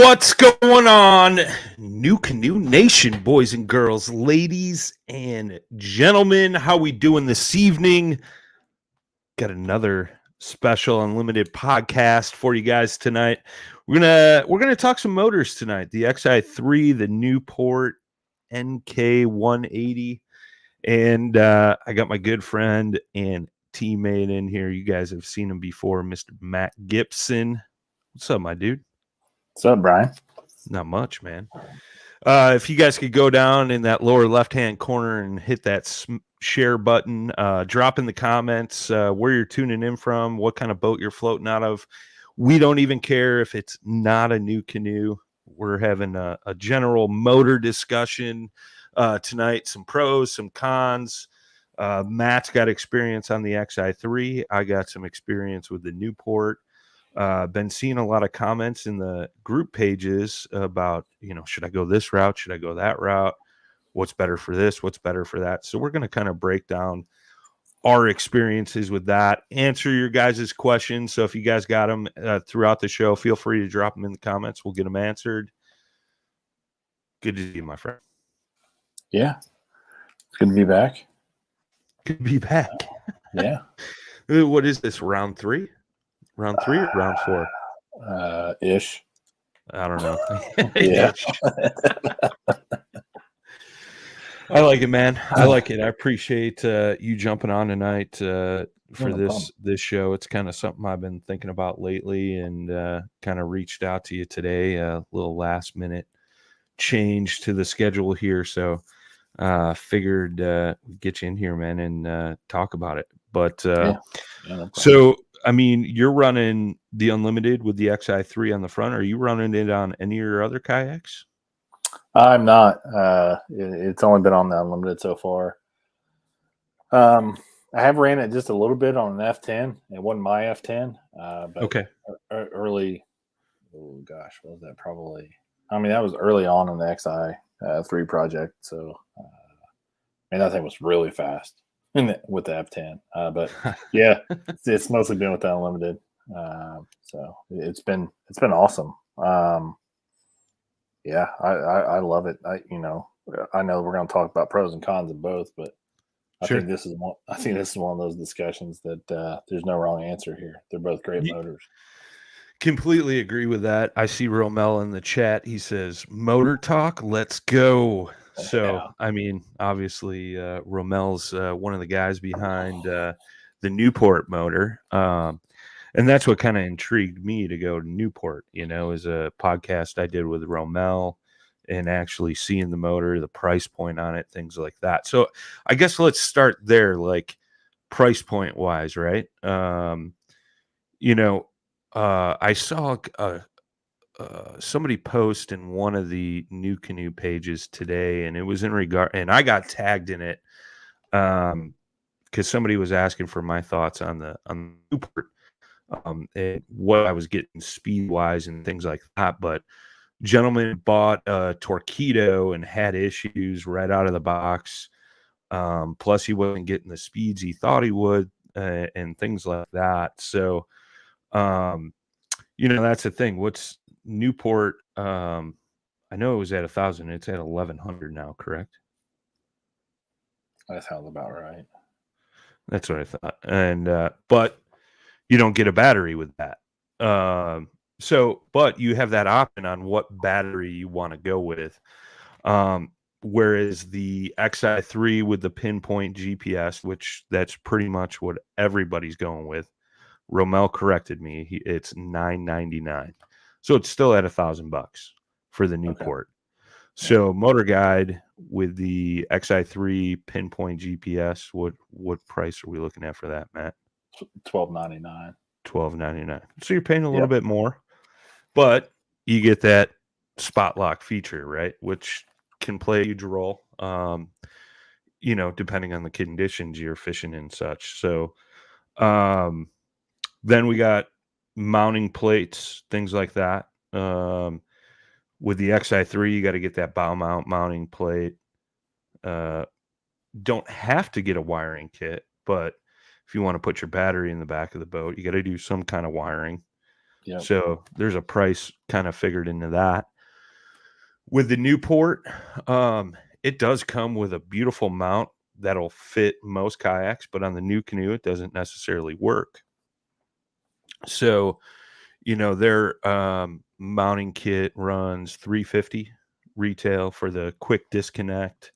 What's going on, New Canoe Nation, boys and girls, ladies and gentlemen? How we doing this evening? Got another special unlimited podcast for you guys tonight. We're gonna talk some motors tonight. The Xi3, the Newport NK180, and I got my good friend and teammate in here. You guys have seen him before, Mr. Matt Gibson. What's up, my dude? What's up, Brian? Not much, man. If you guys could go down in that lower left-hand corner and hit that share button, drop in the comments where you're tuning in from, what kind of boat you're floating out of. We don't even care if it's not a new canoe. We're having a general motor discussion tonight, some pros, some cons. Matt's got experience on the Xi3. I got some experience with the Newport. Been seeing a lot of comments in the group pages about, should I go this route? Should I go that route? What's better for this? What's better for that? So we're going to kind of break down our experiences with that, answer your guys' questions. So if you guys got them throughout the show, feel free to drop them in the comments. We'll get them answered. Good to see you, my friend. Yeah. It's good to be back. Good to be back. Yeah. What is this, round 3? Round 3 or round 4? Ish. I don't know. Yeah. I like it, man. I like it. I appreciate you jumping on tonight for this show. It's kind of something I've been thinking about lately, and kind of reached out to you today. A little last minute change to the schedule here, so figured get you in here, man, and talk about it. But so. I mean, you're running the Unlimited with the Xi3 on the front. Are you running it on any of your other kayaks? I'm not. It's only been on the Unlimited so far. I have ran it just a little bit on an F10. It wasn't my F10. But okay. Early. Oh gosh, what was that? Probably. I mean, that was early on in the Xi3 project. So, that thing was really fast. With the F10, but yeah, it's mostly been with the Unlimited. So it's been awesome. Yeah, I love it. I know we're going to talk about pros and cons of both, but I think this is one of those discussions that there's no wrong answer here. They're both great motors. Completely agree with that. I see Romel in the chat. He says, "Motor talk, let's go." So, yeah. I mean, obviously, Romel's one of the guys behind the Newport motor. And that's what kind of intrigued me to go to Newport, is a podcast I did with Romel and actually seeing the motor, the price point on it, things like that. So I guess let's start there, like price point wise, right? I saw somebody post in one of the New Canoe pages today, and it was in regard, and I got tagged in it because somebody was asking for my thoughts on the Newport, and what I was getting speed wise and things like that. But gentleman bought a Torpedo and had issues right out of the box. Plus, he wasn't getting the speeds he thought he would, and things like that. So, that's the thing. What's Newport? I know it was at 1,000. It's at 1,100 now, correct? That sounds about right. That's what I thought. And but you don't get a battery with that. But you have that option on what battery you want to go with. Whereas the Xi3 with the pinpoint GPS, which that's pretty much what everybody's going with. Romel corrected me. It's $999, so it's still at $1,000 for the Newport. Okay. So Motorguide with the Xi3 pinpoint GPS, what price are we looking at for that, Matt? $1,299. $1,299. So you're paying a little bit more, but you get that spot lock feature, right? Which can play a huge role, depending on the conditions you're fishing and such. So, then we got mounting plates, things like that. With the Xi3, you got to get that bow mount mounting plate. Don't have to get a wiring kit, but if you want to put your battery in the back of the boat, you got to do some kind of wiring. Yep. So there's a price kind of figured into that. With the Newport, it does come with a beautiful mount that'll fit most kayaks, but on the new canoe, it doesn't necessarily work. So, their mounting kit runs $350 retail for the quick disconnect.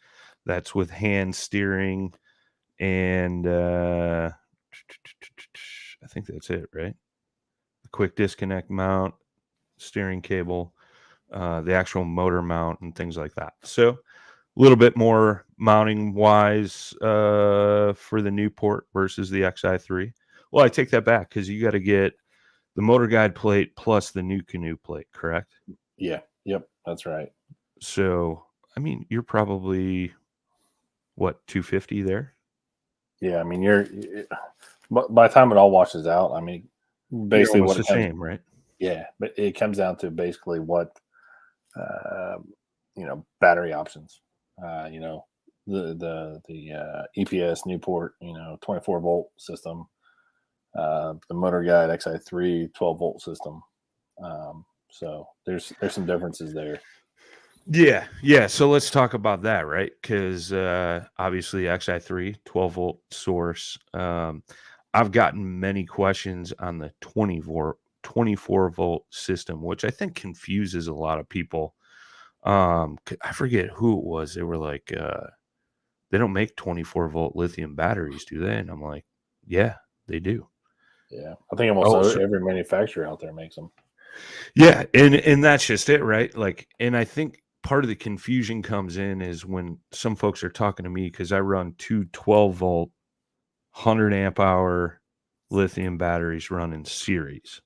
That's with hand steering, and I think that's it, right? The quick disconnect mount, steering cable, the actual motor mount, and things like that. So a little bit more mounting wise for the Newport versus the Xi3. Well, I take that back because you got to get the Motorguide plate plus the new canoe plate, correct? Yeah. Yep. That's right. So, I mean, you're probably what, 250 there? Yeah. I mean, but by the time it all washes out, I mean, basically You're almost what the it comes. same, right? Yeah, but it comes down to basically what battery options. The EPS Newport 24-volt system, the Motorguide Xi3 12-volt system. So there's some differences there. Yeah. So let's talk about that, right? Because obviously Xi3 12-volt source. I've gotten many questions on the 24-volt system, which I think confuses a lot of people. I forget who it was. They were like, they don't make 24-volt lithium batteries, do they? And I'm like, yeah, they do. Yeah, I think almost every manufacturer out there makes them. Yeah, and that's just it, right? Like, and I think part of the confusion comes in is when some folks are talking to me because I run two 12-volt 100 amp hour lithium batteries run in series.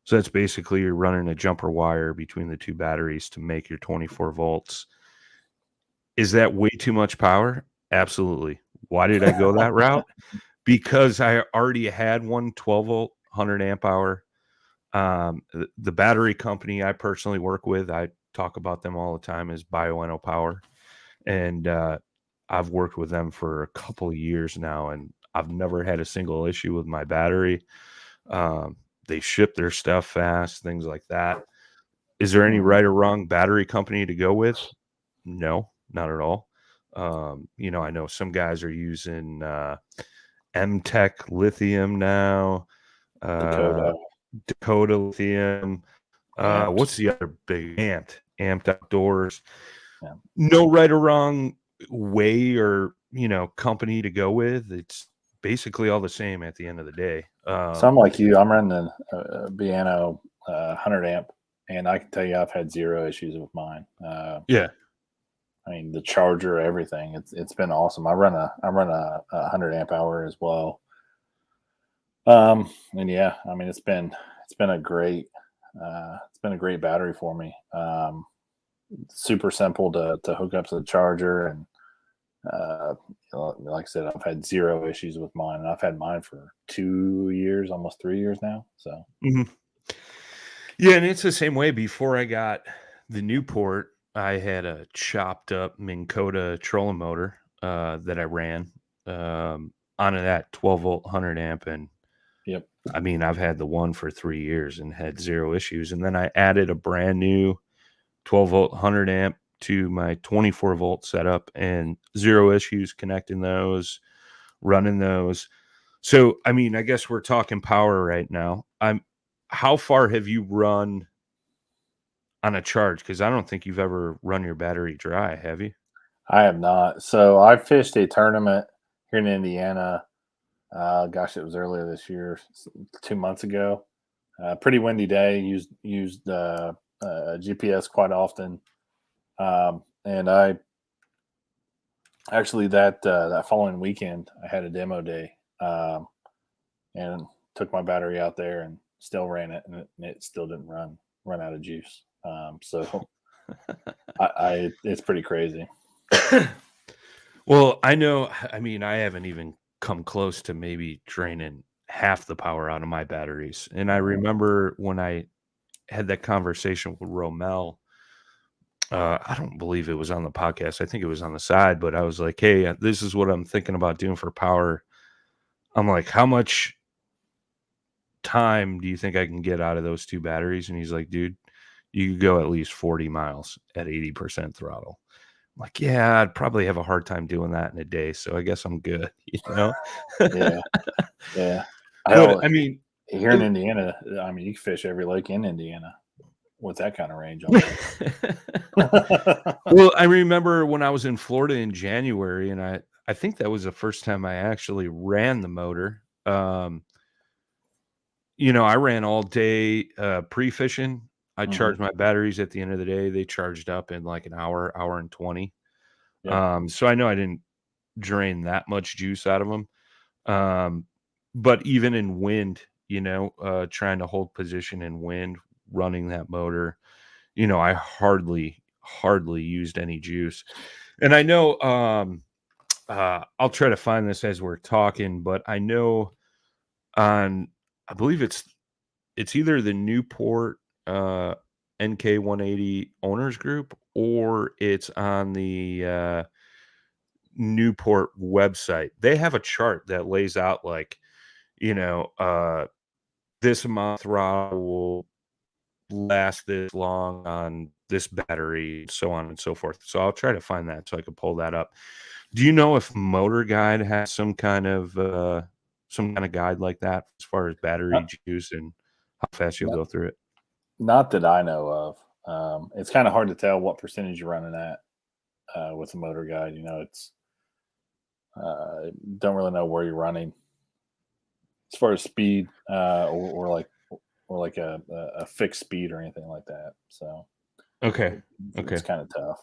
So that's basically you're running a jumper wire between the two batteries to make your 24 volts. Is that way too much power? Absolutely. Why did I go that route? Because I already had one 12-volt 100 amp hour. The battery company I personally work with, I talk about them all the time, is Bioenno Power. And I've worked with them for a couple of years now, and I've never had a single issue with my battery. They ship their stuff fast, things like that. Is there any right or wrong battery company to go with? No, not at all. I know some guys are using M-Tech lithium now. Dakota lithium. What's the other big Amped Outdoors? Yeah. No right or wrong way or company to go with. It's basically all the same at the end of the day. So I'm like you. I'm running the Bioenno 100 amp, and I can tell you I've had zero issues with mine. Yeah. I mean the charger, everything. It's been awesome. I run a 100 amp hour as well. And yeah, I mean it's been a great battery for me. Super simple to hook up to the charger, and like I said, I've had zero issues with mine, and I've had mine for 2 years, almost 3 years now. So yeah, and it's the same way. Before I got the Newport, I had a chopped up Minn Kota trolling motor that I ran onto that 12-volt 100 amp, and yep. I mean, I've had the one for 3 years and had zero issues. And then I added a brand new 12-volt 100 amp to my 24-volt setup, and zero issues connecting those, running those. So, I mean, I guess we're talking power right now. How far have you run on a charge? Because I don't think you've ever run your battery dry, have you? I have not. So I fished a tournament here in Indiana. Gosh, it was earlier this year, 2 months ago. Pretty windy day. Used GPS quite often, and I actually that following weekend I had a demo day, and took my battery out there and still ran it, and it still didn't run out of juice. So it's pretty crazy. Well, I know. I mean, I haven't even come close to maybe draining half the power out of my batteries. And I remember when I had that conversation with Romel, I don't believe it was on the podcast. I think it was on the side, but I was like, hey, this is what I'm thinking about doing for power. I'm like, how much time do you think I can get out of those 2 batteries? And he's like, dude, you could go at least 40 miles at 80% throttle. I'm like, yeah, I'd probably have a hard time doing that in a day. So I guess I'm good, you know? Yeah, yeah. But Hell, I mean, here in Indiana, I mean, you can fish every lake in Indiana with that kind of range on there. well, I remember when I was in Florida in January, and I think that was the first time I actually ran the motor. I ran all day pre-fishing. I Hmm. charged my batteries at the end of the day. They charged up in like an hour and 20. Yeah, So I know I didn't drain that much juice out of them. But even in wind, trying to hold position in wind, running that motor, I hardly used any juice. And I know I'll try to find this as we're talking, but I know I believe it's either the Newport NK180 owners group or it's on the Newport website. They have a chart that lays out like, you know, uh, this amount of throttle will last this long on this battery, so on and so forth. So I'll try to find that so I can pull that up. Do you know if Motorguide has some kind of guide like that as far as battery not, juice and how fast you'll not, go through it? not that I know of. It's kind of hard to tell what percentage you're running at with a motor guide. It's don't really know where you're running as far as speed or like a fixed speed or anything like that. So Okay. it's Okay. kind of tough.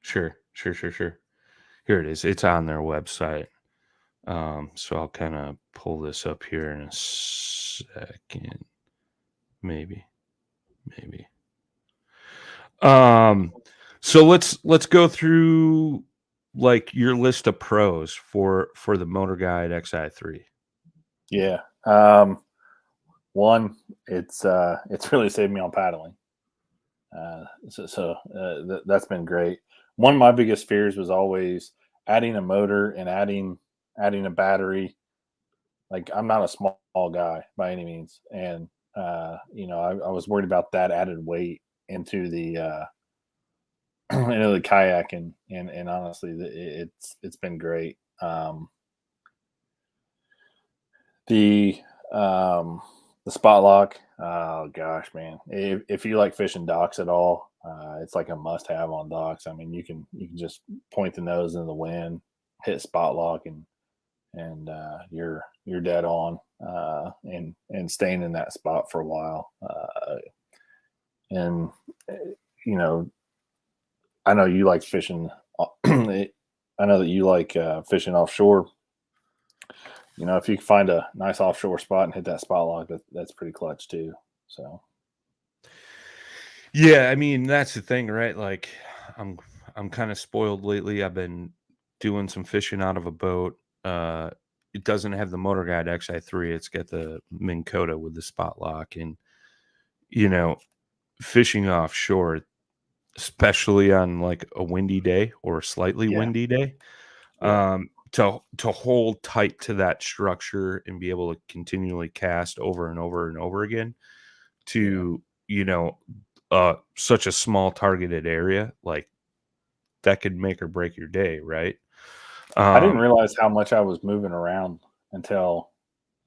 Sure. Here it is. It's on their website. So I'll kind of pull this up here in a second. Maybe. Um, so let's go through like your list of pros for the Motorguide Xi3. Yeah. One, it's really saved me on paddling. That's been great. One of my biggest fears was always adding a motor and adding a battery. Like, I'm not a small guy by any means, and I was worried about that added weight into the into the kayak, and honestly, it's been great. The the spot lock. Oh gosh, man! If you like fishing docks at all, it's like a must-have on docks. I mean, you can just point the nose in the wind, hit spot lock, and you're dead on, and staying in that spot for a while. And uh, you know, I know you like fishing. I know that you like fishing offshore. If you can find a nice offshore spot and hit that spot lock, that's pretty clutch too. So Yeah, I mean that's the thing, right? Like I'm I'm kind of spoiled lately. I've been doing some fishing out of a boat. It doesn't have the Motorguide Xi3. It's got the Minn Kota with the spot lock, and you know, fishing offshore, especially on like a windy day or a slightly yeah, windy day, yeah, to hold tight to that structure and be able to continually cast over and over and over again yeah. to such a small targeted area, like that could make or break your day, right? I didn't um realize how much I was moving around until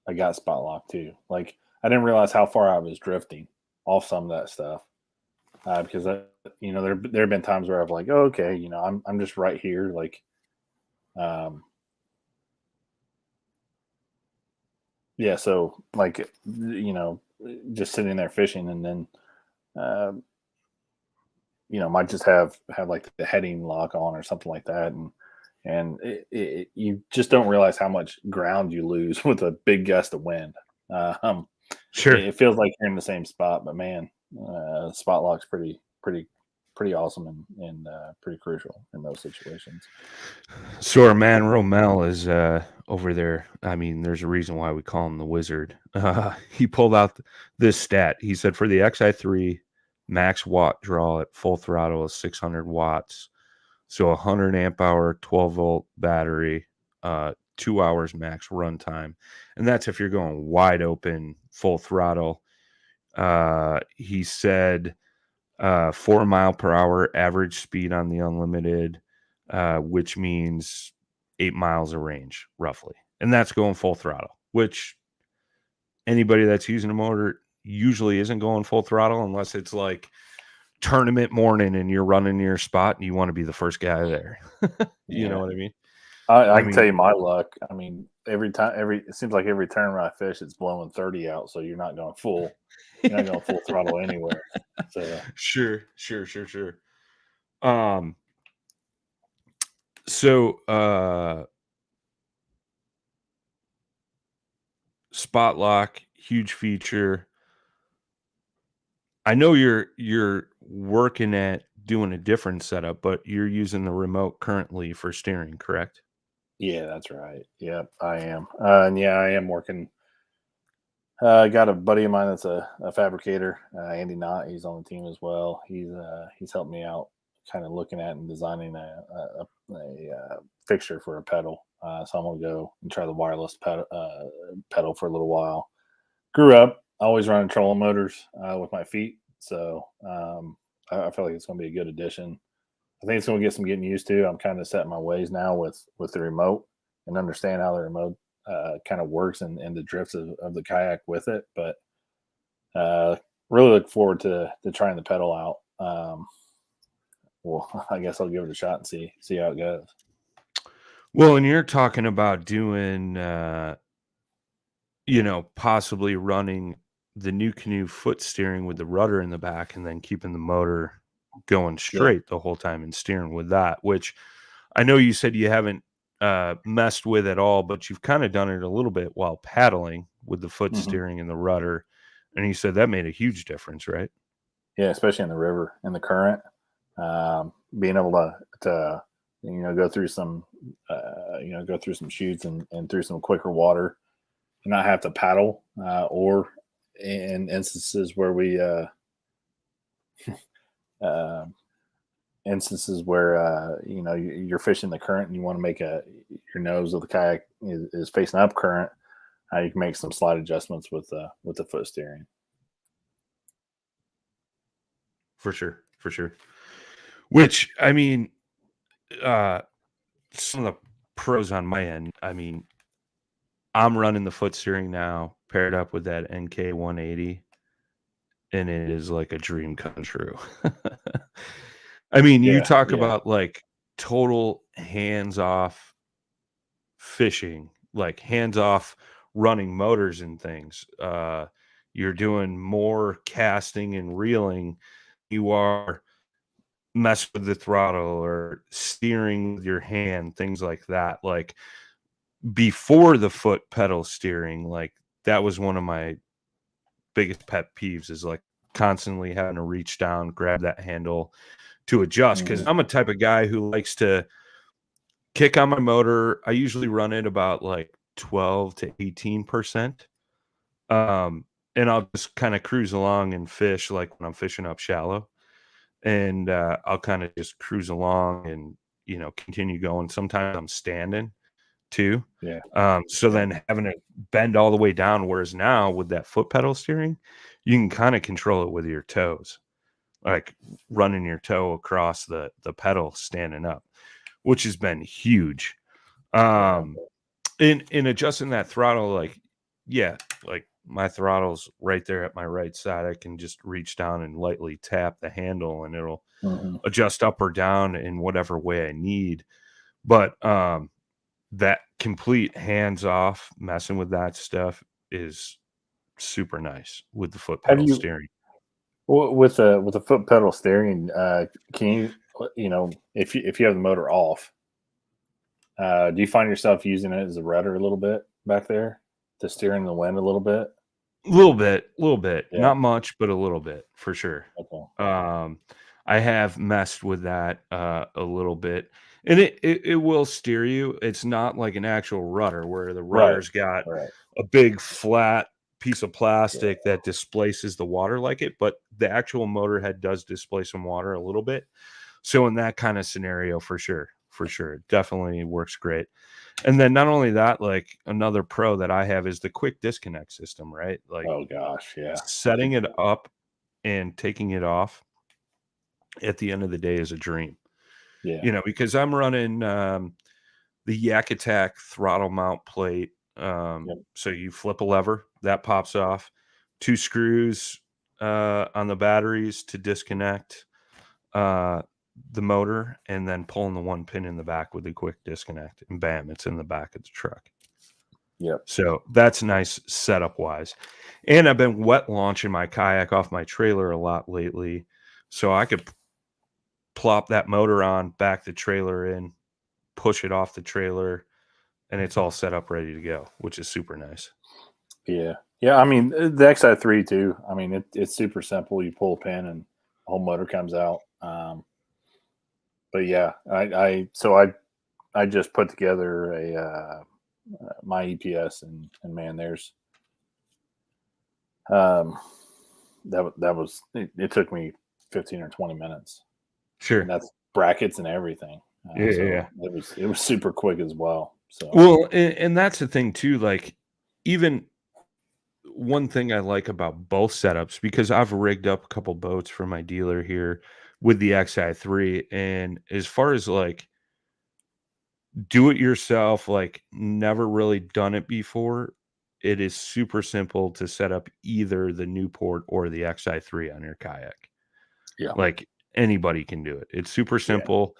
I got spot lock too. Like, I didn't realize how far I was drifting off some of that stuff, because there have been times where I've like, oh, okay, I'm just right here, like, um, yeah. So like, just sitting there fishing, and then uh, might just have like the heading lock on or something like that, and you just don't realize how much ground you lose with a big gust of wind. Um, sure. it feels like you're in the same spot, but man, spot lock's pretty awesome, and pretty crucial in those situations. So our man Romel is over there. I mean, there's a reason why we call him the wizard. He pulled out this stat. He said for the Xi3, max watt draw at full throttle is 600 watts. So 100 amp hour, 12 volt battery, 2 hours max run time. And that's if you're going wide open, full throttle. He said 4 mile per hour average speed on the unlimited, which means 8 miles of range roughly. And that's going full throttle, which anybody that's using a motor usually isn't going full throttle unless it's like tournament morning and you're running your spot and you want to be the first guy there. You know what I mean? I can tell you my luck. I mean, it seems like every tournament I fish, it's blowing 30 out, so you're not going full throttle anywhere. So Sure. So spot lock, huge feature. I know you're working at doing a different setup, but you're using the remote currently for steering, correct? yeah, that's right. Yep, I am. And yeah, I am working. I got a buddy of mine that's a fabricator, Andy Knott. He's on the team as well. He's helped me out, kind of looking at and designing a fixture for a pedal. So I'm gonna go and try the wireless pedal for a little while. Grew up always running trolling motors with my feet, so I feel like it's gonna be a good addition. I think it's gonna get some getting used to. I'm kind of setting my ways now with the remote and understand how the remote kind of works and the drifts of the kayak with it. But really look forward to trying the pedal out. Well, I guess I'll give it a shot and see how it goes. Well, and you're talking about doing, possibly running the new canoe foot steering with the rudder in the back and then keeping the motor going straight the whole time and steering with that, which I know you said you haven't messed with at all, but you've kind of done it a little bit while paddling with the foot steering and the rudder. And you said that made a huge difference, right? Yeah, especially in the river, in the current, being able to go through some chutes and through some quicker water, and not have to paddle, or in instances where you're fishing the current and you want to make your nose of the kayak is facing up current. You can make some slight adjustments with the foot steering. For sure. Which, I mean, some of the pros on my end, I mean, I'm running the foot steering now paired up with that NK 180, and it is like a dream come true. I mean, you talk about like total hands off fishing, like hands off running motors and things. You're doing more casting and reeling. You are mess with the throttle or steering with your hand, things like that. Like before the foot pedal steering, like that was one of my biggest pet peeves, is like constantly having to reach down, grab that handle to adjust. Cause I'm a type of guy who likes to kick on my motor. I usually run it about like 12 to 18%. And I'll just kind of cruise along and fish, like when I'm fishing up shallow. And I'll kind of just cruise along and continue going. Sometimes I'm standing too. So then having to bend all the way down, whereas now with that foot pedal steering, you can kind of control it with your toes, like running your toe across the pedal standing up, which has been huge. In adjusting that throttle, like my throttle's right there at my right side. I can just reach down and lightly tap the handle and it'll adjust up or down in whatever way I need. But that complete hands off messing with that stuff is super nice with the foot pedal steering. With the foot pedal steering, can you if you have the motor off, do you find yourself using it as a rudder a little bit back there to steer in the wind a little bit? A little bit, not much, but a little bit for sure. Okay. I have messed with that a little bit, and it will steer you. It's not like an actual rudder where the rudder's got a big flat piece of plastic that displaces the water like it, but the actual motor head does displace some water a little bit. So in that kind of scenario, for sure, for sure. It definitely works great. And then not only that, like another pro that I have is the quick disconnect system, right? Like Oh gosh, yeah. setting it up and taking it off at the end of the day is a dream. Yeah. You know, because I'm running the Yak Attack throttle mount plate. Yep. So you flip a lever, that pops off, 2 screws on the batteries to disconnect the motor, and then pulling the 1 pin in the back with a quick disconnect, and bam, it's in the back of the truck. Yep. So that's nice setup wise. And I've been wet launching my kayak off my trailer a lot lately. So I could plop that motor on, back the trailer in, push it off the trailer, and it's all set up ready to go, which is super nice. Yeah. Yeah. I mean, the Xi3 too. I mean, it's super simple. You pull a pin and the whole motor comes out. But yeah, I just put together a my EPS, and man, there's it took me 15 or 20 minutes. Sure. And that's brackets and everything. Yeah. It was super quick as well. So Well, and that's the thing too. Like, even one thing I like about both setups, because I've rigged up a couple boats for my dealer here with the Xi3, and as far as like do it yourself, like never really done it before, it is super simple to set up either the Newport or the Xi3 on your kayak. yeah, Like anybody can do it. It's super yeah, simple.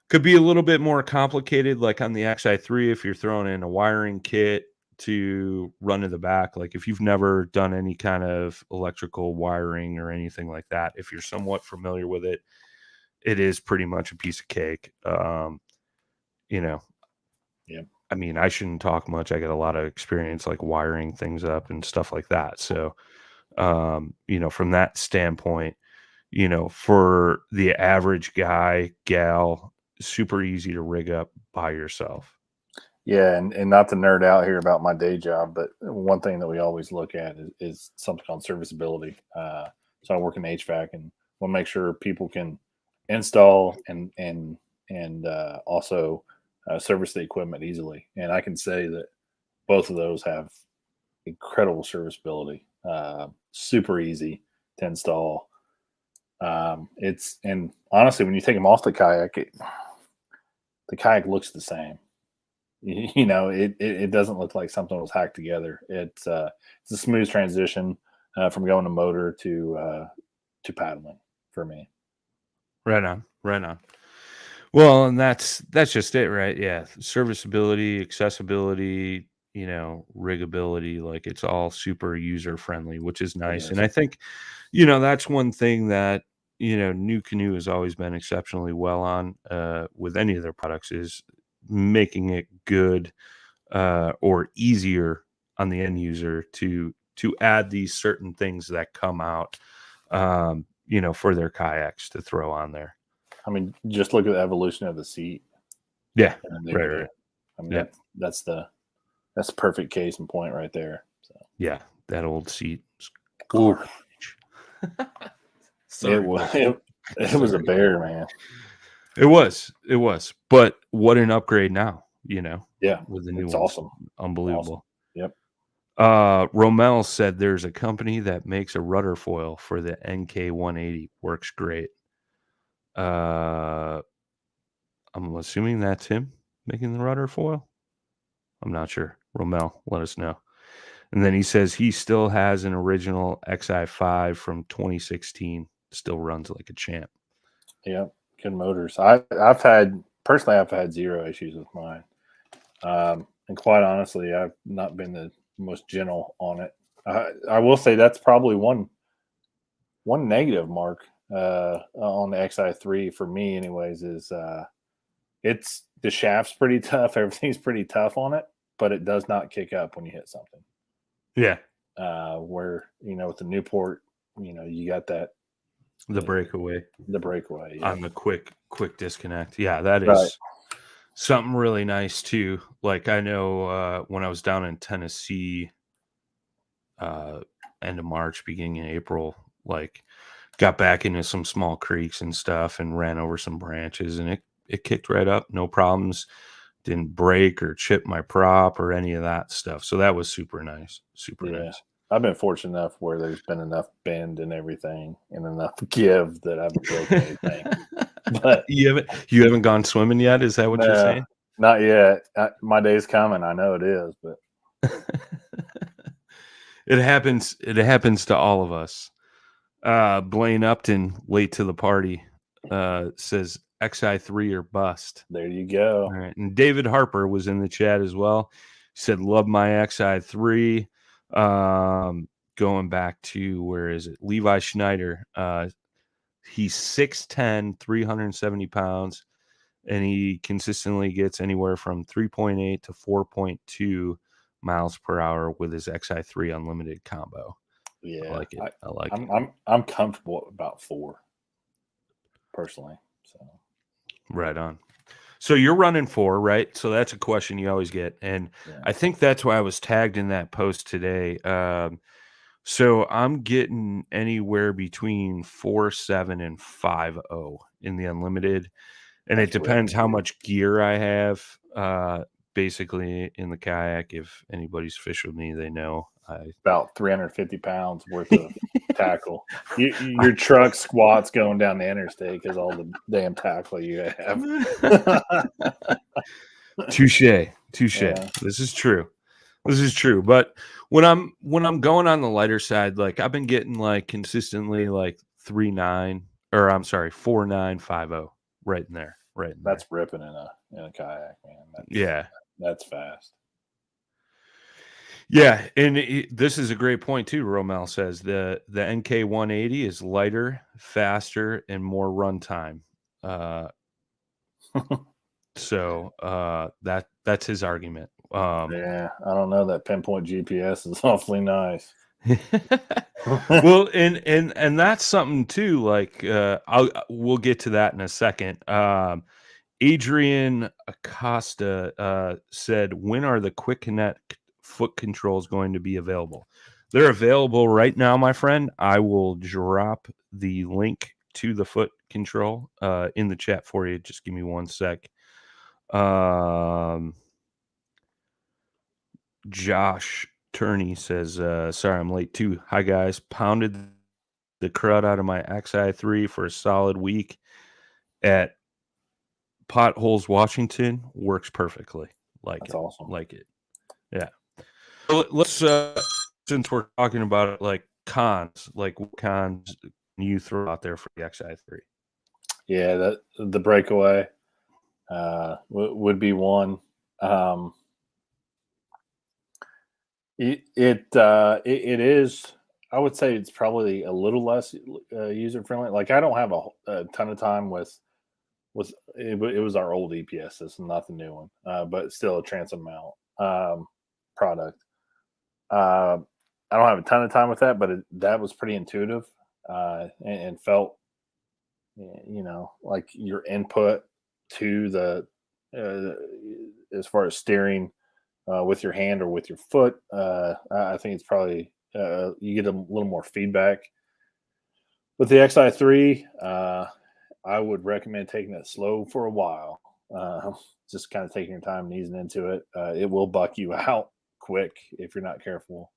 Could be a little bit more complicated, like on the Xi3, if you're throwing in a wiring kit to run to the back. Like if you've never done any kind of electrical wiring or anything like that, if you're somewhat familiar with it, it is pretty much a piece of cake. You know, yeah, I mean, I shouldn't talk much. I got a lot of experience like wiring things up and stuff like that. So, you know, from that standpoint, you know, for the average guy, gal, super easy to rig up by yourself. yeah. And not to nerd out here about my day job, but one thing that we always look at is something called serviceability. So I work in HVAC, and we'll make sure people can install and also service the equipment easily. And I can say that both of those have incredible serviceability. Super easy to install. And honestly, when you take them off the kayak, the kayak looks the same. You know, it doesn't look like something was hacked together. It's a smooth transition from going to motor to paddling for me. Right on, right on. Well, and that's just it, right? Yeah, serviceability, accessibility, you know, riggability, like it's all super user friendly, which is It nice. And is. I think, you know, that's one thing that, you know, New Canoe has always been exceptionally well on with any of their products, is making it good or easier on the end user to add these certain things that come out, you know, for their kayaks to throw on there. I mean, just look at the evolution of the seat Yeah, and the right, new. right. I mean, Yeah, that's the perfect case in point right there. So yeah, that old seat. Ooh, Sorry, it was a sorry. bear, man. It was, but what an upgrade now, you know, Yeah, with the new it's ones. awesome. Awesome. Unbelievable. Yep. Romel said there's a company that makes a rudder foil for the NK180. Works great. I'm assuming that's him making the rudder foil. I'm not sure. Romel, let us know. And then he says he still has an original Xi5 from 2016. Still runs like a champ. Yep. Good motors. I've had zero issues with mine. And quite honestly, I've not been the most gentle on it. I will say that's probably one negative, Mark, on the Xi3 for me, anyways. Is it's the shaft's pretty tough. Everything's pretty tough on it, but it does not kick up when you hit something. Yeah. Where, you know, with the Newport, you know, you got that The breakaway yeah. on the quick disconnect. Yeah, that is Right. something really nice too. Like I know when I was down in Tennessee, end of March, beginning of April, like got back into some small creeks and stuff and ran over some branches, and It kicked right up, no problems. Didn't break or chip my prop or any of that stuff. So that was super nice. Super Yeah. nice. I've been fortunate enough where there's been enough bend and everything and enough give that I haven't broken anything. But you haven't gone swimming yet? Is that what you're no, saying? not yet. My day's coming. I know it is, but It happens. It happens to all of us. Blaine Upton, late to the party, says XI3 or bust. there you go. All right. And David Harper was in the chat as well. He said, love my XI3. Going back to, where is it? Levi Schneider. He's 6'10", 370 pounds, and he consistently gets anywhere from 3.8 to 4.2 miles per hour with his XI3 Unlimited combo. Yeah, I like it. I like it. I'm comfortable at about 4, personally. So Right on. So you're running 4, right? So that's a question you always get, and yeah. I think that's why I was tagged in that post today. So I'm getting anywhere between 4.7 and 5.0 in the Unlimited, and That's it depends ripping, how dude. much gear I have. Basically, in the kayak, if anybody's fished with me, they know About 350 pounds worth of tackle. Your truck squats going down the interstate because all the damn tackle you have. Touche. Yeah. This is true. But when I'm going on the lighter side, like I've been getting like consistently like 3.9, or I'm sorry, 4.950, right in there. That's ripping in a kayak, man. Yeah. That's fast. Yeah, and this is a great point too. Romel says the NK 180 is lighter, faster, and more runtime. So that's his argument. Yeah, I don't know. That pinpoint GPS is awfully nice. Well, and that's something too. Like we'll get to that in a second. Adrian Acosta said, "When are the Quick Connect foot controls going to be available?" They're available right now, my friend. I will drop the link to the foot control in the chat for you. Just give me one sec. Josh Turney says, sorry, I'm late too. Hi, guys. Pounded the crud out of my XI3 for a solid week at Potholes, Washington. Works perfectly. That's awesome. Like it. Yeah. So let's, since we're talking about it, like cons, like what cons can you throw out there for the XI3? Yeah, the breakaway would be one. It is. I would say it's probably a little less user friendly. Like I don't have a ton of time with it was our old EPS system, not the new one, but still a transom mount product. I don't have a ton of time with that, but that was pretty intuitive and felt, like your input to the as far as steering with your hand or with your foot. I think it's probably you get a little more feedback with the XI3. I would recommend taking it slow for a while. Just kind of taking your time and easing into it. It will buck you out quick if you're not careful.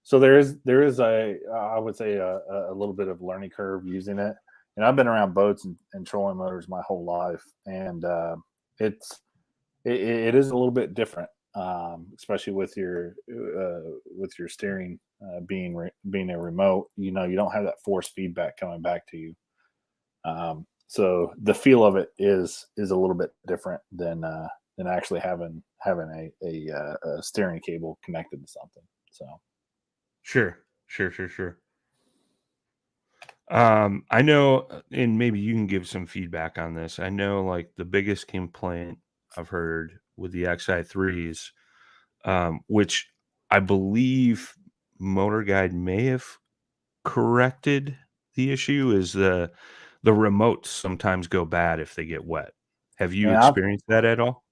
So there is I would say a little bit of learning curve using it. And I've been around boats and trolling motors my whole life, and it is a little bit different, especially with your steering being a remote. You don't have that force feedback coming back to you. So the feel of it is a little bit different than actually having a steering cable connected to something. So Sure. I know, and maybe you can give some feedback on this. I know, like the biggest complaint I've heard with the XI3s, which I believe Motorguide may have corrected the issue, is the remotes sometimes go bad if they get wet. Have you and experienced that at all?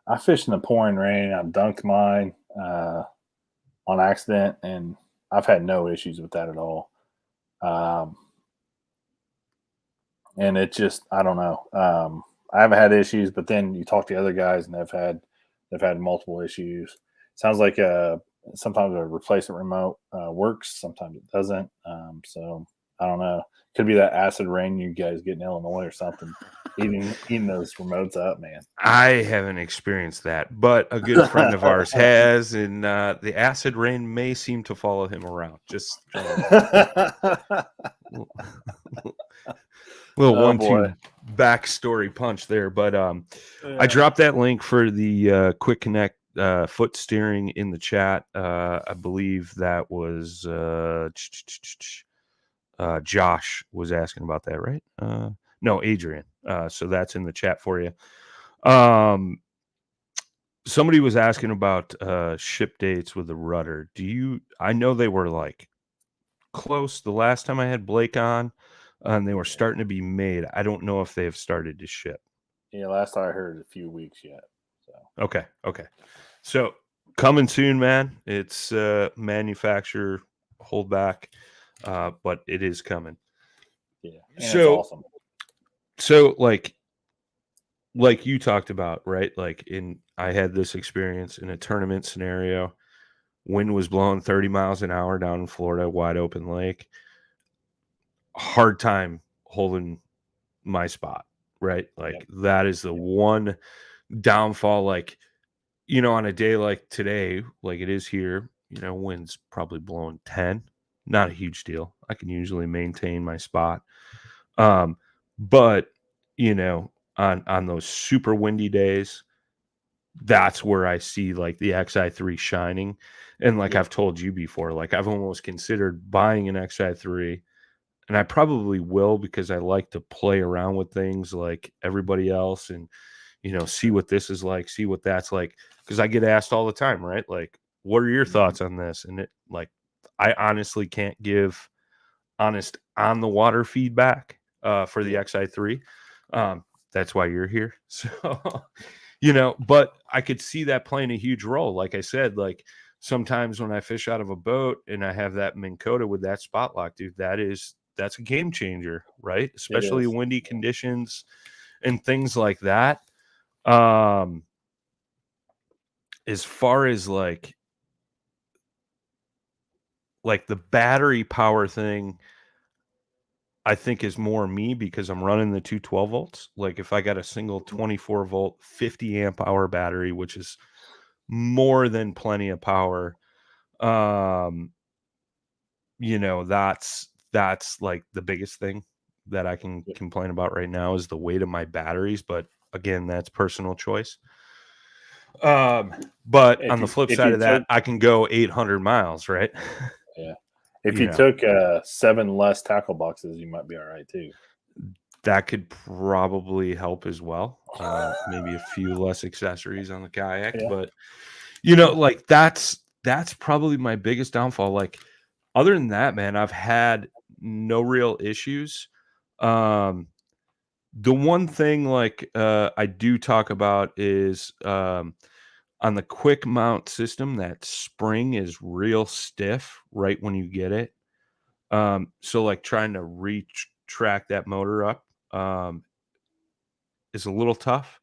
I fished in the pouring rain. I dunked mine on accident, and I've had no issues with that at all. And it just, I don't know. I haven't had issues, but then you talk to other guys and they've had multiple issues. Sounds like sometimes a replacement remote works, sometimes it doesn't. So I don't know. Could be that acid rain you guys get in Illinois or something, eating those remotes up, man. I haven't experienced that, but a good friend of ours has, and the acid rain may seem to follow him around. Just little Oh, 1-2 boy. backstory punch there. But I Yeah. dropped that link for the Quick Connect foot steering in the chat. I believe that was Josh was asking about that, right? No, Adrian. So that's in the chat for you. Somebody was asking about ship dates with the rudder. I know they were like close the last time I had Blake on, and they were starting to be made. I don't know if they have started to ship. Yeah, last I heard, a few weeks yet. So Okay. So coming soon, man. It's manufacturer holdback, but it is coming. yeah, and So it's awesome. So like you talked about, right? Like I had this experience in a tournament scenario. Wind was blowing 30 miles an hour down in Florida, wide open lake. Hard time holding my spot, right? Like that is the one downfall. Like, on a day like today, like it is here, wind's probably blowing 10. Not a huge deal. I can usually maintain my spot. But on those super windy days, that's where I see like the Xi3 shining. And like I've told you before, like I've almost considered buying an Xi3, and I probably will because I like to play around with things like everybody else and see what this is like, see what that's like, because I get asked all the time, right? Like, what are your thoughts on this? And I honestly can't give honest on the water feedback for the Xi3. That's why you're here. So, but I could see that playing a huge role. Like I said, like sometimes when I fish out of a boat and I have that Minn Kota with that spot lock, dude, that's a game changer, right? Especially windy conditions and things like that. As far as like the battery power thing, I think is more me because I'm running the 212 volts. Like if I got a single 24 volt, 50 amp hour battery, which is more than plenty of power, that's like the biggest thing that I can complain about right now is the weight of my batteries. But again, that's personal choice. But on the flip side of that, I can go 800 miles, right? Yeah. If you took 7 less tackle boxes, you might be all right too. That could probably help as well. Maybe a few less accessories on the kayak, but like that's probably my biggest downfall. Like other than that, man, I've had no real issues. The one thing like I do talk about is on the quick mount system, that spring is real stiff right when you get it. So like trying to retract that motor up is a little tough,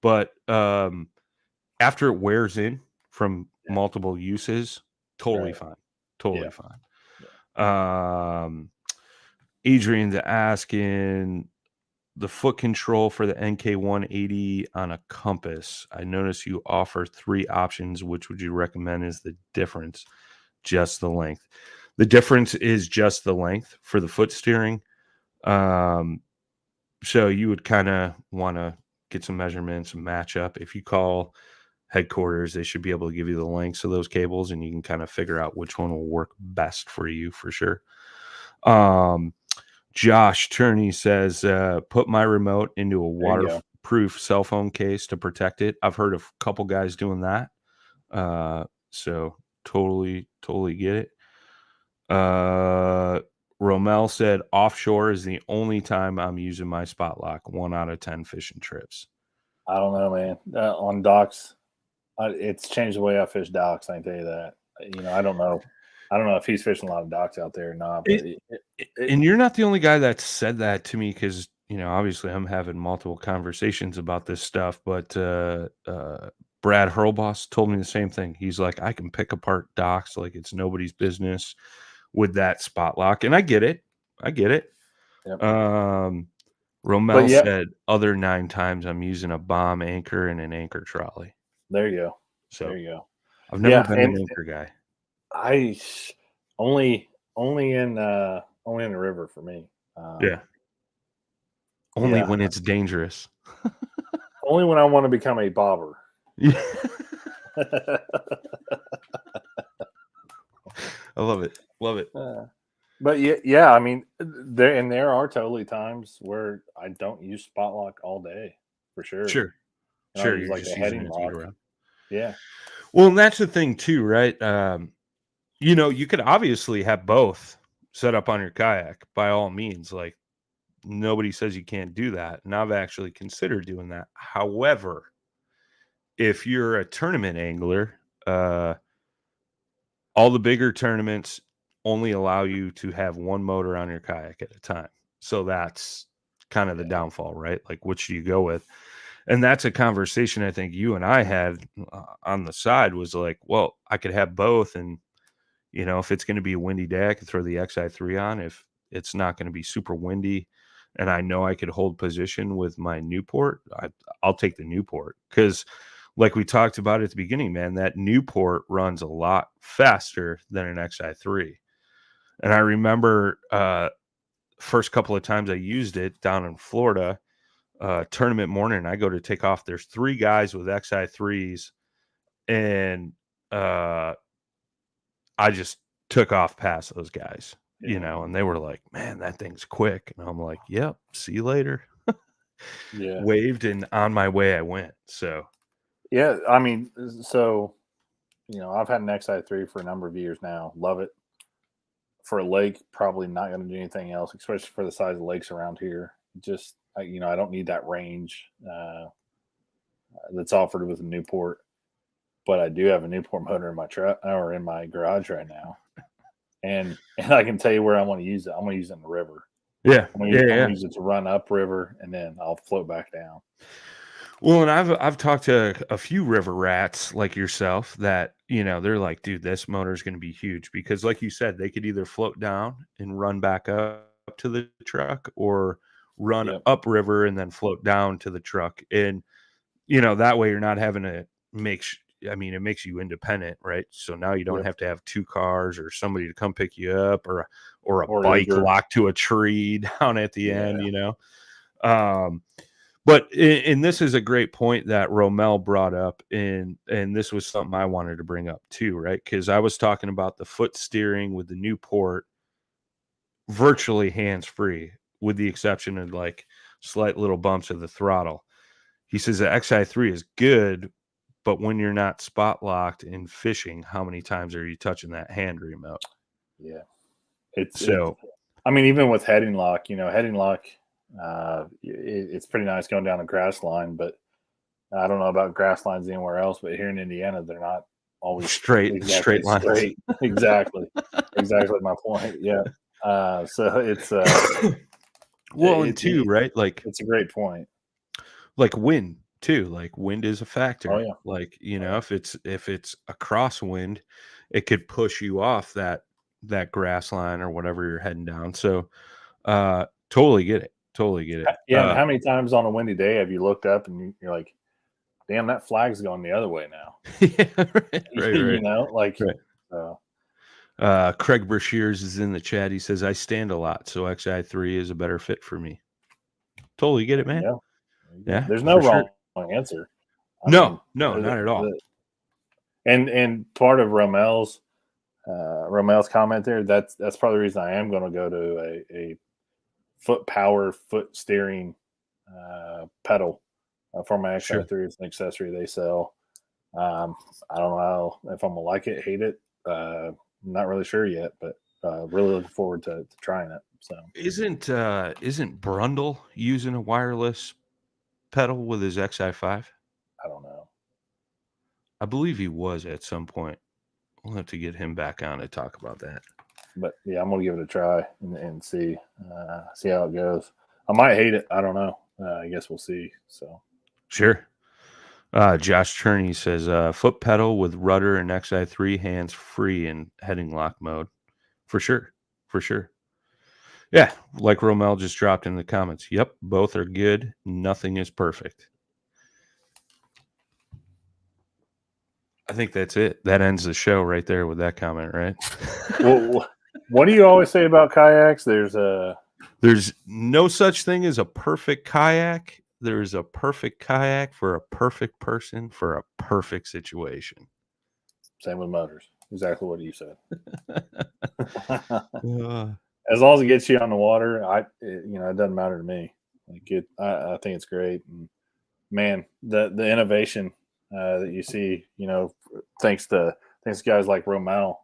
but after it wears in from multiple uses, totally fine. Totally fine. Adrian's asking the foot control for the NK180 on a compass. I notice you offer 3 options. Which would you recommend is the difference? Just the length. The difference is just the length for the foot steering. So you would kind of want to get some measurements and match up. If you call headquarters, they should be able to give you the lengths of those cables, and you can kind of figure out which one will work best for you for sure. Josh Turney says, put my remote into a waterproof cell phone case to protect it. I've heard of a couple guys doing that. So totally get it. Romel said offshore is the only time I'm using my spot lock. 1 out of 10 fishing trips. I don't know, man. On docks, it's changed the way I fish docks. I can tell you that. I don't know. I don't know if he's fishing a lot of docks out there or not. But and you're not the only guy that said that to me, because obviously I'm having multiple conversations about this stuff, but Brad Hurlboss told me the same thing. He's like, I can pick apart docks like it's nobody's business with that spot lock, and I get it. I get it. Yep. Romel yeah, said other 9 times I'm using a bomb anchor and an anchor trolley. there you go. So There you go. I've never been and an anchor guy. I only in the river for me. Yeah. Only when it's dangerous. Only when I want to become a bobber. Yeah. I love it. Love it. But yeah, I mean, there are totally times where I don't use spot lock all day, for sure. Sure. And Sure. I'll use You're like just a using heading it to get lock. around. Yeah. Well, and that's the thing too, right? You could obviously have both set up on your kayak by all means. Like, nobody says you can't do that. And I've actually considered doing that. However, if you're a tournament angler, all the bigger tournaments only allow you to have one motor on your kayak at a time. So that's kind of the downfall, right? Like, which do you go with? And that's a conversation I think you and I had on the side, was like, well, I could have both. And, if it's going to be a windy day, I could throw the Xi3 on. If it's not going to be super windy and I know I could hold position with my Newport, I'll take the Newport. Because like we talked about at the beginning, man, that Newport runs a lot faster than an Xi3. And I remember first couple of times I used it down in Florida, tournament morning, I go to take off. There's 3 guys with Xi3s, and I just took off past those guys, and they were like, man, that thing's quick. And I'm like, yep, see you later. Yeah. Waved, and on my way I went. So Yeah. I mean, so, I've had an Xi3 for a number of years now. Love it. For a lake, probably not going to do anything else, especially for the size of lakes around here. Just, I don't need that range that's offered with a Newport. But I do have a Newport motor in my truck or in my garage right now, and I can tell you where I want to use it. I'm going to use it in the river. yeah, I'm going to use it to run up river, and then I'll float back down. Well, and I've talked to a few river rats like yourself that, they're like, dude, this motor is going to be huge, because like you said, they could either float down and run back up to the truck, or run up river and then float down to the truck. And, that way you're not having to it makes you independent, right? So now you don't have to have 2 cars or somebody to come pick you up, or a bike locked to a tree down at the end, But and this is a great point that Romel brought up, and this was something I wanted to bring up too, right? Because I was talking about the foot steering with the Newport, virtually hands-free, with the exception of like slight little bumps of the throttle. He says the Xi3 is good, but when you're not spot locked in fishing, how many times are you touching that hand remote? Yeah, I mean, even with heading lock, it's pretty nice going down a grass line, but I don't know about grass lines anywhere else, but here in Indiana, they're not always straight lines. Straight. Exactly my point. Yeah. So it's well, and too, right? Like, it's a great point. Like wind too. Like, wind is a factor. Oh yeah. Like, if it's a crosswind, it could push you off that grass line or whatever you're heading down. So totally get it. Yeah. And how many times on a windy day have you looked up and you're like, damn, that flag's going the other way now? Yeah, right. Craig Brashears is in the chat. He says, I stand a lot, so Xi3 is a better fit for me. Totally get it, man. Yeah. There's no wrong answer. No, not at all. And part of Romel's comment there, that's part of the reason I am going to go to a foot steering pedal for my Xi3. It's an accessory they sell. I don't know if I'm gonna like it, hate it. I'm not really sure yet, but really looking forward to trying it. So isn't Brundle using a wireless pedal with his Xi5? I don't know. I believe he was at some point. We'll have to get him back on to talk about that. But yeah, I'm gonna give it a try and see how it goes. I might hate it. I don't know. I guess we'll see. So Sure. Josh Cherney says foot pedal with rudder and Xi3 hands free in heading lock mode. For sure. For sure. Yeah, like Romel just dropped in the comments. Yep, both are good. Nothing is perfect. I think that's it. That ends the show right there with that comment, right? well, what do you always say about kayaks? There's no such thing as a perfect kayak. There's a perfect kayak for a perfect person for a perfect situation. Same with motors. Exactly what you said. Uh, As long as it gets you on the water, it doesn't matter to me. I think it's great. And man, the innovation that you see, thanks to guys like Romel,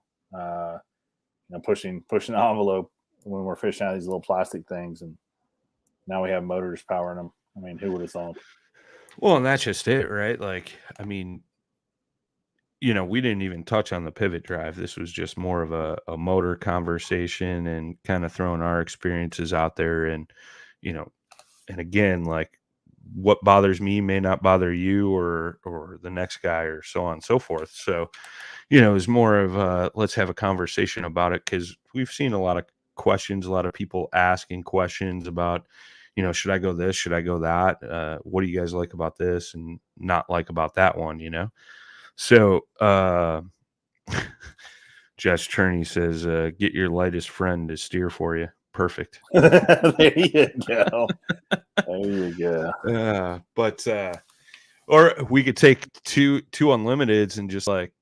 pushing the envelope when we're fishing out these little plastic things, and now we have motors powering them. I mean, who would have thought? well, and that's just it, right? Like, I mean, we didn't even touch on the pivot drive. This was just more of a motor conversation and kind of throwing our experiences out there. And, and again, like what bothers me may not bother you or the next guy or so on and so forth. So, it's more of let's have a conversation about it, because we've seen a lot of questions, a lot of people asking questions about, should I go this? Should I go that? What do you guys like about this and not like about that one, So, Jess Cherney says, get your lightest friend to steer for you. Perfect. There you go. There you go. Or we could take two unlimiteds and just like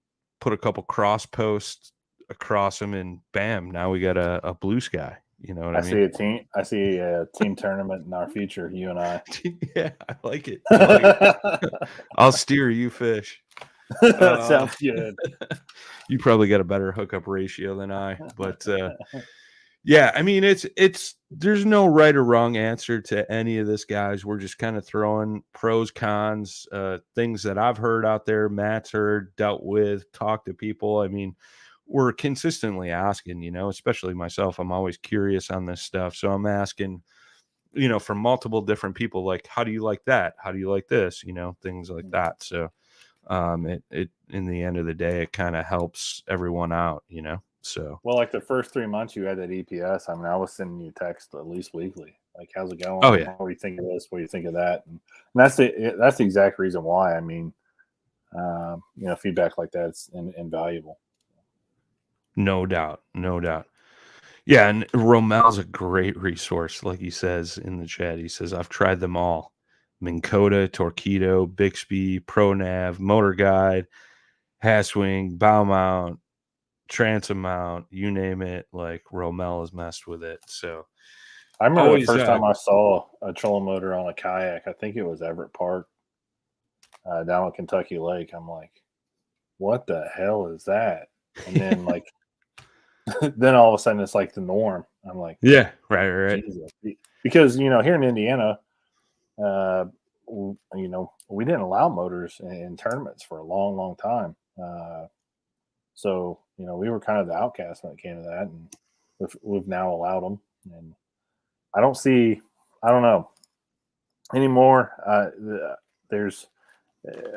put a couple cross posts across them, and bam, now we got a blue sky. You know what I mean? I see a team tournament in our future, you and I. Yeah, I like it. I like it. I'll steer, you fish. That sounds good. You probably got a better hookup ratio than I, but yeah, I mean, there's no right or wrong answer to any of this, guys. We're just kind of throwing pros, cons, things that I've heard out there, Matt's heard, dealt with, talked to people. I mean, we're consistently asking, especially myself. I'm always curious on this stuff. So I'm asking, from multiple different people, like, how do you like that? How do you like this? Things like that. So it in the end of the day, it kind of helps everyone out, So, well, like the first 3 months you had that EPS, I mean, I was sending you text at least weekly. Like, how's it going? oh yeah, What do you think of this? What do you think of that? And that's the exact reason why. I mean, feedback like that's invaluable. no doubt. Yeah, and Romel's a great resource, like he says in the chat. He says, I've tried them all. Minn Kota, Torqeedo, Bixby, ProNav, Motorguide, Haswing, bow mount, transom mount, you name it. Like, Romel has messed with it. So I remember the first time I saw a trolling motor on a kayak. I think it was Everett Park down at Kentucky Lake. I'm like, what the hell is that? And then like, then all of a sudden it's like the norm. I'm like, yeah, right. Jesus. Because here in Indiana, we didn't allow motors in tournaments for a long, long time. So we were kind of the outcast when it came to that, and we've now allowed them. And I don't know anymore. There's,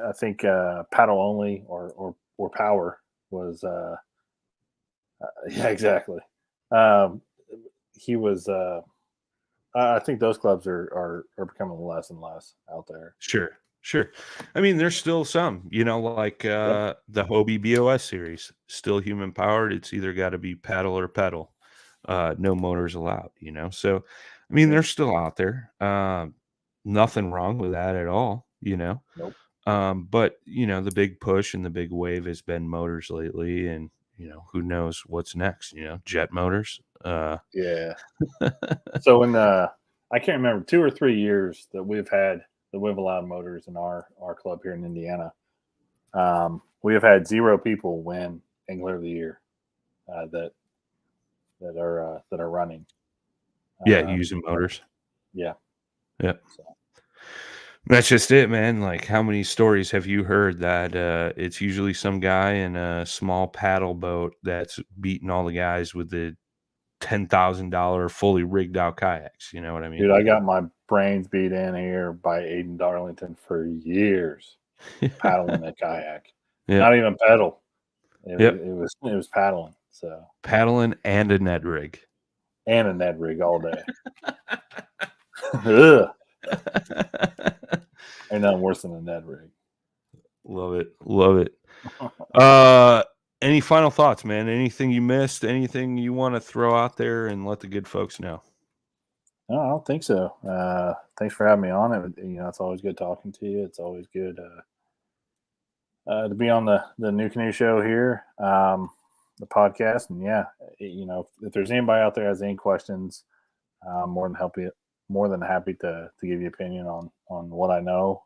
I think, paddle only or power was. Yeah, exactly. He was. I think those clubs are becoming less and less out there. Sure. I mean, there's still some, like the Hobie BOS series, still human powered. It's either got to be paddle or pedal. No motors allowed, So, I mean, they're still out there. Nothing wrong with that at all, Nope. But, the big push and the big wave has been motors lately. And, who knows what's next, jet motors. Yeah. So I can't remember 2 or 3 years that we've allowed motors in our club here in Indiana. We have had 0 people win Angler of the Year that are running. Using motors. Yeah. So. That's just it, man. Like, how many stories have you heard that it's usually some guy in a small paddle boat that's beating all the guys with the $10,000 fully rigged out kayaks. You know what I mean? Dude, I got my brains beat in here by Aiden Darlington for years paddling a kayak. Yeah. Not even pedal. Yep. It was paddling. So Paddling and a Ned rig. and a Ned rig all day. Ugh. Ain't nothing worse than a Ned rig. Love it. Love it. Any final thoughts, man? Anything you missed? Anything you want to throw out there and let the good folks know? No, I don't think so. Thanks for having me on. It's always good talking to you. It's always good to be on the New Canoe Show here, the podcast. And yeah, if there's anybody out there has any questions, I'm more than happy to give you opinion on what I know.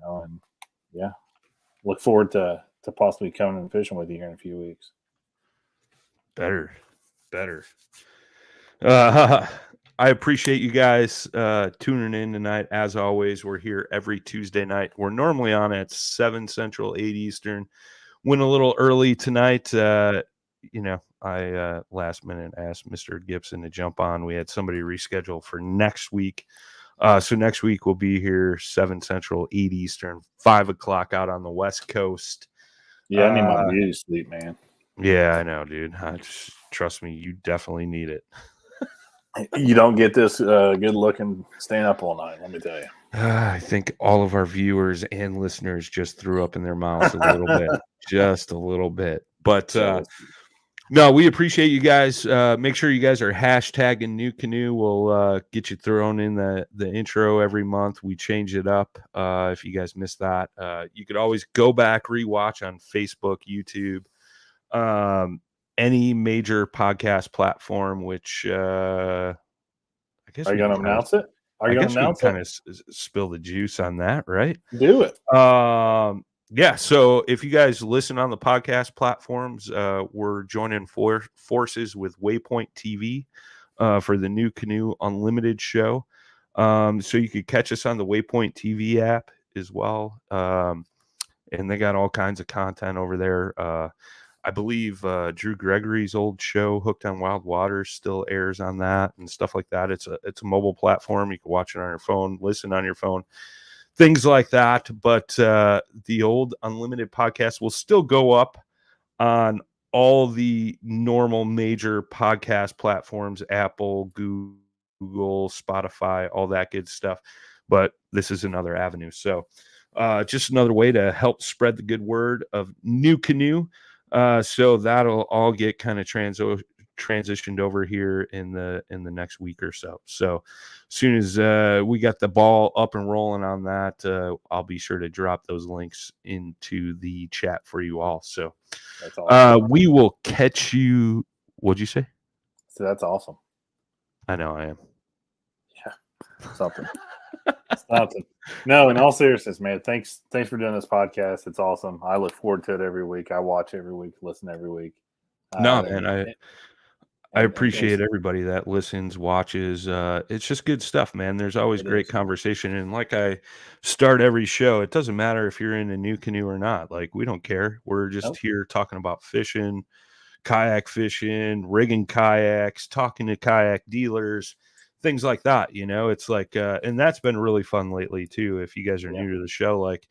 And yeah, look forward to possibly coming and fishing with you here in a few weeks. Better. I appreciate you guys tuning in tonight. As always, we're here every Tuesday night. We're normally on at 7 Central, 8 Eastern. Went a little early tonight. I last minute asked Mr. Gibson to jump on. We had somebody reschedule for next week. So next week we'll be here 7 Central, 8 Eastern, 5 o'clock out on the West Coast. Yeah, I need my beauty sleep, man. Yeah, I know, dude. Trust me, you definitely need it. You don't get this good looking staying up all night, let me tell you. I think all of our viewers and listeners just threw up in their mouths a little bit, just a little bit. But no, we appreciate you guys. Make sure you guys are hashtagging New Canoe. We'll get you thrown in the intro every month. We change it up. If you guys missed that, you could always go back, rewatch on Facebook, YouTube, any major podcast platform, which I guess are you going to announce it? Are you going to announce it? Kind of spill the juice on that, right? Do it. Yeah, so if you guys listen on the podcast platforms, we're joining forces with Waypoint TV for the New Canoe Unlimited show. So you could catch us on the Waypoint TV app as well. And they got all kinds of content over there. I believe Drew Gregory's old show, Hooked on Wild Waters, still airs on that and stuff like that. It's a mobile platform. You can watch it on your phone, listen on your phone, things like that. But the old Unlimited podcast will still go up on all the normal major podcast platforms, Apple, Google, Spotify, all that good stuff. But this is another avenue. So just another way to help spread the good word of New Canoe. So that'll all get kind of transitioned over here in the next week or so. So as soon as we got the ball up and rolling on that, I'll be sure to drop those links into the chat for you all. So that's awesome. We will catch you. What'd you say? So that's awesome. I know I am. Yeah, something. No, in all seriousness, man, thanks for doing this podcast. It's awesome. I look forward to it every week. I watch every week, listen every week. No, man, I appreciate everybody that listens, watches. It's just good stuff, man. There's always great conversation. And like I start every show, it doesn't matter if you're in a new canoe or not. Like, we don't care. We're just here talking about fishing, kayak fishing, rigging kayaks, talking to kayak dealers, things like that. It's like, and that's been really fun lately too. If you guys are new to the show, like,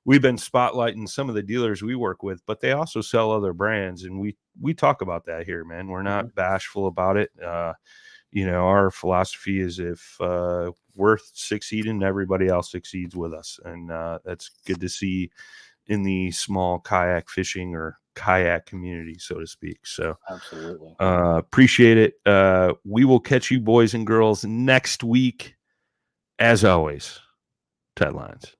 we've been spotlighting some of the dealers we work with, but they also sell other brands. And we talk about that here, man. We're not bashful about it. Our philosophy is if we're succeeding, everybody else succeeds with us. And that's good to see in the small kayak fishing or kayak community, so to speak. So absolutely appreciate it. We will catch you boys and girls next week. As always, Ted Lines.